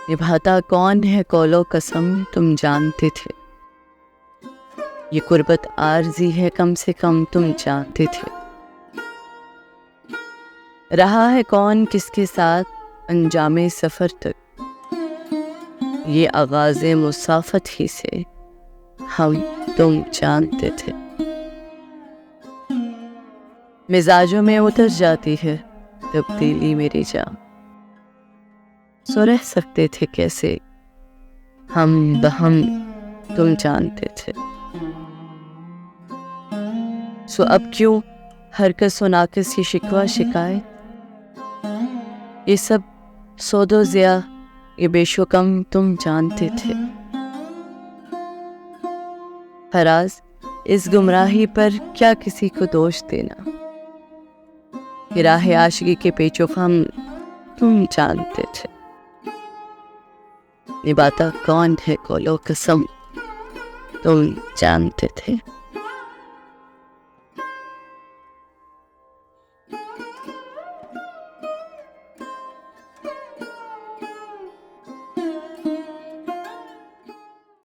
निभाता कौन है कौलो कसम तुम जानते थे। ये कुर्बत आरजी है कम से कम तुम जानते थे। रहा है कौन किसके साथ अंजामे सफर तक, ये आगाज़े मुसाफत ही से हम तुम जानते थे। मिजाजों में उतर जाती है तब्दीली मेरी जान, सो रह सकते थे कैसे हम बहम तुम जानते थे। सो अब क्यों हरकत सुनाकिस ये शिकवा शिकायत, ये सब सौदो ज़िया ये बेशुकम तुम जानते थे। फराज इस गुमराही पर क्या किसी को दोष देना, ये राह आशिकी के पेचो खम तुम जानते थे। निभाता कौन है कौलो कसम तुम जानते थे।